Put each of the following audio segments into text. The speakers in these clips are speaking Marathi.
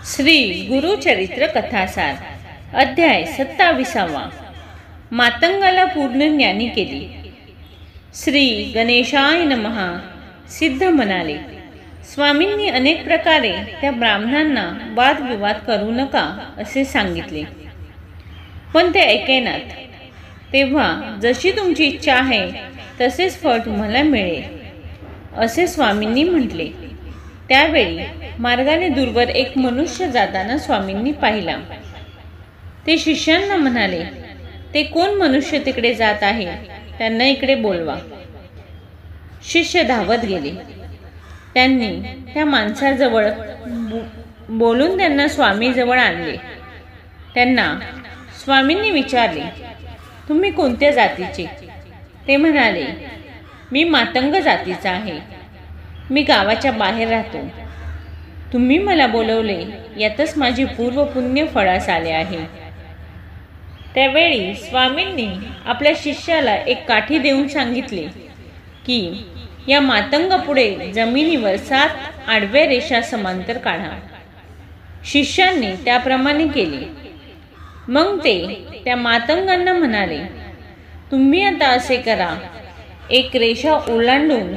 श्री गुरुचरित्र कथासार अध्याय 27. मातंगाला पूर्ण ज्ञानी केली. श्री गणेशाय नमः. सिद्ध म्हणाले, स्वामींनी अनेक प्रकारे त्या ब्राह्मणांना वादविवाद करू नका असे सांगितले, पण ते ऐकेनात. तेव्हा जशी तुमची इच्छा आहे तसेच फळ तुम्हाला मिळेल असे स्वामींनी म्हटले. त्यावेळी मार्गाने दूरवर एक मनुष्य जाताना स्वामींनी पाहिला. ते शिष्यांना म्हणाले, ते कोण मनुष्य तिकडे जात आहे, त्यांना इकडे बोलवा. शिष्य धावत गेले. त्यांनी त्या माणसाजवळ बोलून त्यांना स्वामीजवळ आणले. त्यांना स्वामींनी विचारले, तुम्ही कोणत्या जातीचे? ते म्हणाले, मी मातंग जातीचा आहे. मी गावाच्या बाहेर राहतो. तुम्ही मला बोलवले यातच माझे पूर्व पुण्य फळास आले आहे. त्यावेळी स्वामींनी आपल्या शिष्याला एक काठी देऊन सांगितले की या मातंगापुढे जमिनीवर 7 आडव्या रेषा समांतर काढा. शिष्यांनी त्याप्रमाणे केले. मग ते त्या मातंगांना म्हणाले, तुम्ही आता असे करा, एक रेषा ओलांडून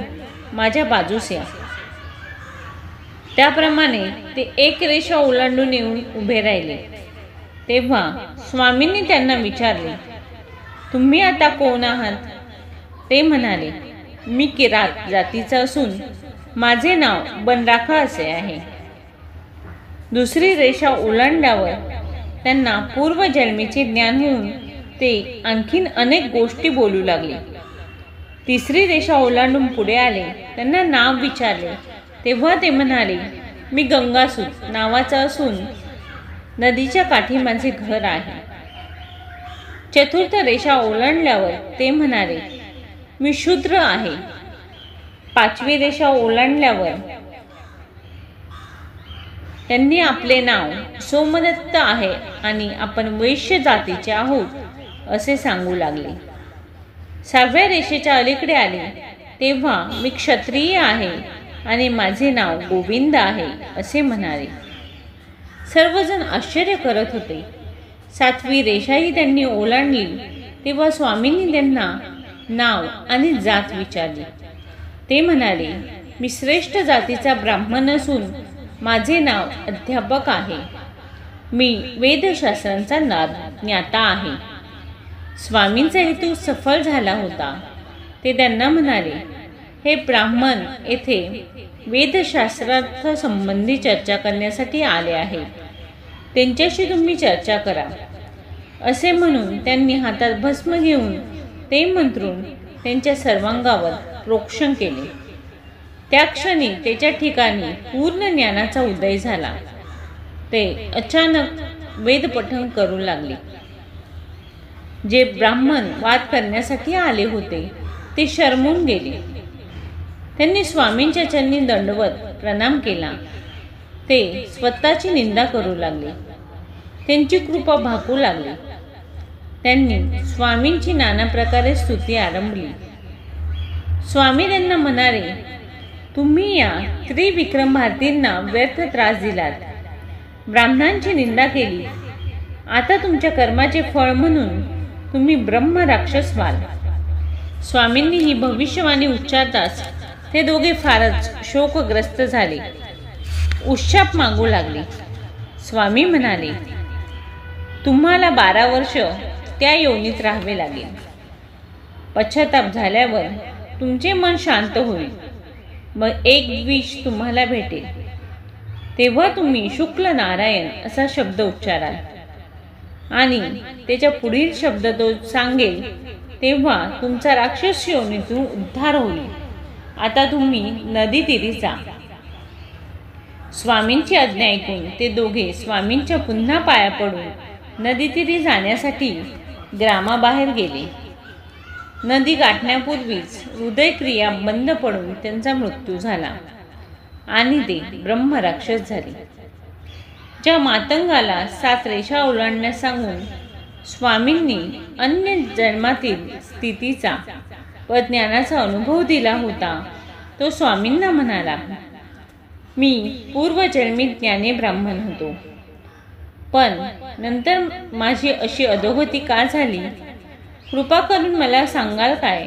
माझ्या बाजूस या. त्याप्रमाणे ते एक रेषा ओलांडून येऊन उभे राहिले. तेव्हा स्वामींनी त्यांना विचारले, तुम्ही आता कोण आहात? ते म्हणाले, मी किरात जातीचा असून माझे नाव बनराखा असे आहे. दुसरी रेषा ओलांडल्यावर त्यांना पूर्वजन्मीचे ज्ञान होऊन ते आणखीन अनेक गोष्टी बोलू लागले. तिसरी रेषा ओलांडून पुढे आले. त्यांना नाव विचारले. तेव्हा ते म्हणाले, मी गंगासूत नावाचा असून नदीच्या काठी माझे घर आहे. चतुर्थ रेषा ओलांडल्यावर ते म्हणाले, मी शूद्र आहे. पाचवी रेषा ओलांडल्यावर त्यांनी आपले नाव सोमदत्त आहे आणि आपण वैश्य जातीचे आहोत असे सांगू लागले. 6व्या रेषेच्या अलीकडे आले. तेव्हा मी क्षत्रिय आहे आणि माझे नाव गोविंद आहे असे म्हणाले. सर्वजण आश्चर्य करत होते. 7वी रेषाही त्यांनी ओलांडली. तेव्हा स्वामींनी त्यांना नाव आणि जात विचारली. ते म्हणाले, मी श्रेष्ठ जातीचा ब्राह्मण असून माझे नाव अध्यापक आहे. मी वेदशास्त्रांचा ज्ञाता आहे. स्वामींचा हेतू सफल झाला होता. ते त्यांना म्हणाले, हे ब्राह्मण येथे वेदशास्त्रार्थ संबंधी चर्चा करण्यासाठी आले आहेत. त्यांच्याशी तुम्ही चर्चा करा. असे म्हणून त्यांनी हातात भस्म घेऊन ते मंत्रून त्यांच्या सर्वांगावर प्रोक्षण केले. त्या क्षणी त्याच्या ठिकाणी पूर्ण ज्ञानाचा उदय झाला. ते अचानक वेदपठण करू लागले. जे ब्राह्मण वाद करण्यासाठी आले होते ते शरमून गेले. त्यांनी स्वामींच्या चरणी दंडवत प्रणाम केला. ते स्वतःची निंदा करू लागले. त्यांची कृपा भाकू लागली. त्यांनी स्वामींची नाना प्रकारे स्तुती आरंभली. स्वामी त्यांना म्हणाले, तुम्ही या त्रिविक्रम भारतींना व्यर्थ त्रास दिलात, ब्राह्मणांची निंदा केली. आता तुमच्या कर्माचे फळ म्हणून तुम्ही ब्रह्म राक्षस व्हाल. स्वामींनी ही भविष्यवाणी उच्चारताच ते दोघे फारच शोकग्रस्त झाले. उश्चाप मागू लागले. स्वामी म्हणाले, तुम्हाला 12 वर्ष त्या योनीत राहावे लागेल. पश्चाताप झाल्यावर तुमचे मन शांत होईल. मग एक विष तुम्हाला भेटेल. तेव्हा तुम्ही शुक्ल नारायण असा शब्द उच्चाराल आणि त्याच्या पुढील शब्द तो सांगेल. तेव्हा तुमचा राक्षस योनीतून उद्धार होईल. आता तुम्ही नदी तीरी जा. स्वामींची आज्ञा ऐकून ते दोघे स्वामींच्या पुन्हा पाया पडून नदी तीरी जाण्यासाठी ग्रामाबाहेर गेले. नदी गाठण्यापूर्वीच हृदयक्रिया बंद पडून त्यांचा मृत्यू झाला आणि ते ब्रह्मराक्षस झाले. ज्या मातंगाला 7 रेषा ओलांडण्यास सांगून स्वामींनी अन्य जन्मातील स्थितीचा व ज्ञानाचा अनुभव दिला होता, तो स्वामींना म्हणाला, मी पूर्वजन्मी ज्ञानी ब्राह्मण होतो, पण नंतर माझी अशी अधोगती का झाली? कृपा करून मला सांगाल काय?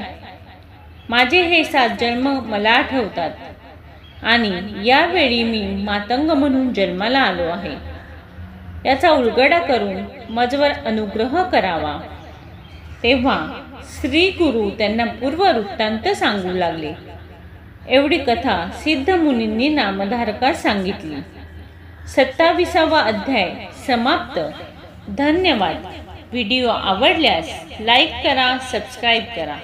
माझे हे 7 जन्म मला आठवतात आणि यावेळी मी मातंग म्हणून जन्माला आलो आहे. याचा उलगडा करून माझ्यावर अनुग्रह करावा. तेव्हा श्री गुरु त्यांना पूर्व वृत्तांत सांगू लागले. एवढी कथा सिद्ध मुनींनी नामधारकास सांगितली. 27वा अध्याय समाप्त. धन्यवाद. व्हिडिओ आवडल्यास लाईक करा, सबस्क्राईब करा.